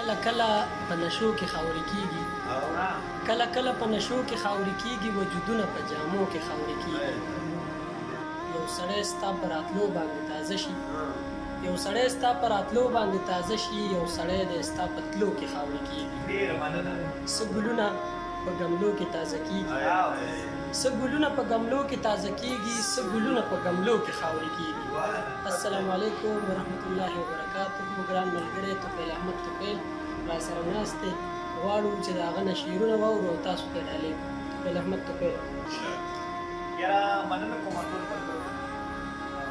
کله کله په نشو کې خاورې کېږي، کله کله په نشو کې خاورې کېږي، وجودونه په جامو کې خاورې کېږي. یو سړی ستا په راتلو باندې تازه شي، یو سړی ستا په راتلو باندې تازه شي، یو سړی دی ستا په تلو کې خاورې کېږي. څه ګلونه په ګملو کې تازه کېږي، څه ګلونه په ګملو کې تازه کېږي، څه ګلونه په ګملو کې خاورې کېږي. السلام علیکم ورحمت الله وبرکاتہ. ګران ملګری توفیل احمد توفیل را سره ناست دی، غواړو چې د هغه نه شعرونه واورو او تاسو ته یې ډالۍ کړو. توفیل احمد توفیل یاره مننه کوم ټول ملګرو او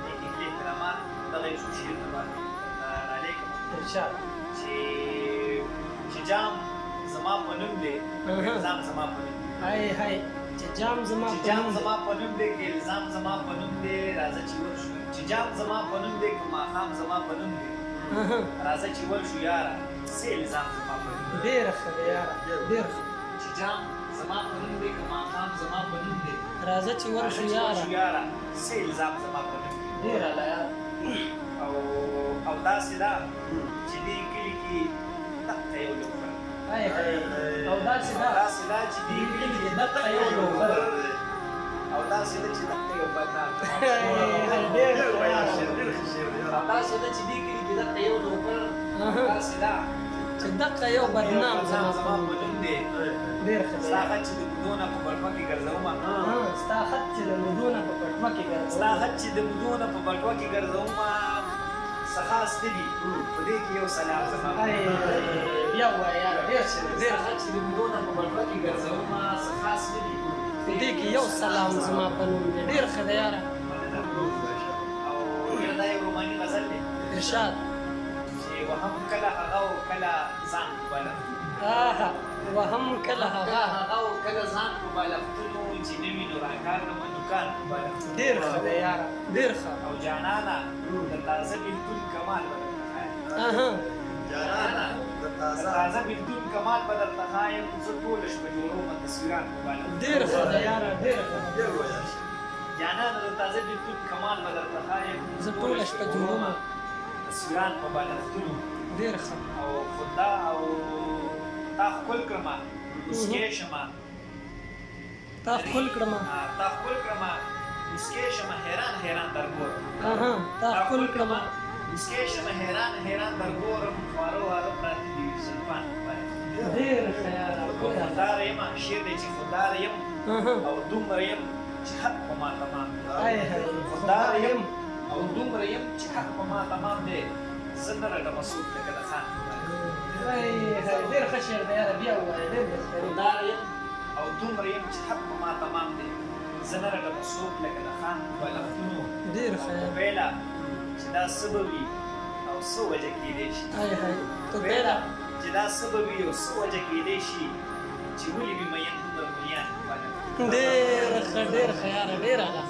د دې احترامان دغه یو څو شعرونه باندې ډالۍ کوم ارشاد چې جام زما په نوم دی، الزام زما په نوم دی. هاي هاي چې جام زما چې جام زما په نوم دی، که الزام زما په نوم دی، راځه چې ورشو. چې جام زما په نوم دی، که ماښام زما په نوم دی، راځه چې ورشو یاره، څه الزام زما په نوم دی. ډېره ښه دی یاره، ډېره ښه. چې جام زما په نوم دی، که ماښام زما په نوم دی، راځه چې ورشو یاره، څه الزام زما په نوم دی. ډېره لا یاره. او داسې ده چې دې کلي کې دقه یو لوبه، هاي هاي او داسې ده چې دې کلي کې دقه یو لوبه، او داسې ده چې دقه یو بدنام، او داسې ده چې دې کلي کې دقه یو لوبه، داسې ده چې دقه یو بدنام زما په نوم دی. ډېر ښه دی. ستا خط چې د مودو نه په بټوه کې ګرځومه، ستا خط چې د مودو نه په بټوه کې ګرځومه، ستا خط چې د مودو نه په بټوه کې ګرځومه، څه خاص نه دي په دې کې یو سلام زما. بیا ووایه یاره، ډېر ښه دی. ستا خط چې د مودو نه په بټوه کې ګرځومه، څه خاص نه دي په دې کې یو سلام زما په نوم دی. ډېر ښه دی یاره. او دا یو روماني غزل دی، ارشاد چې وهم کله هغه او کله ځان په آها وهم کله هغه او کله ځان په بالښتونو چې نه وي نو راکار کړمه دوکان په بالښتونو. ډېر ښه دی یاره، ډېر ښه. او جانانه د تازه بېلتون کمال به درته ښایم، جانانه د تازه بېلتون کمال به درته ښایم، زه ټوله شپه جوړومه تصویران په بالښتونو. ډېر ښه دی یاره، ډېر ښه. جانانه د تازه بېلتون کمال به درته ښایم، زه ټوله شپه جوړومه تصویران په بالښتونو. ډېر ښه. او خدا او تا ښکل کړمه مسکۍ شمه، تا ښکل کړمه، تا ښکل کړمه مسکۍ شمه، حیران حیران در ګورم. تا ښکل کړمه مسکۍ شمه، حیران حیران در ګورم، خواره واره پراته دي زلفان په بالښت. ډېر ښه یاره. خودداره یم، شعر دی چې خودداره یم او دومره یم چې حق په ما تمام دی. خودداره یم او دومره یم چې حق په ما تمام دی، زه نه رټمه څوک لکه د خان په بالښت. ډېر ښه شعر دی یاره، بیا ووایه. ډېر بهترین. خودداره یم او دومره یم چې حق په ما تمام دی، زه نه رټمه څوک لکه د خان په بالښتونو. ډېر ښه یاره. توفیله چې دا څه به وي او څه وجه کېدی شي، هاي هاي توفیله چې دا څه به وي او څه وجه کېدی شي، چې ولې وي مین دومره مليان په بالښت. ډېر ښه، ډېر ښه یاره، ډېره ښه.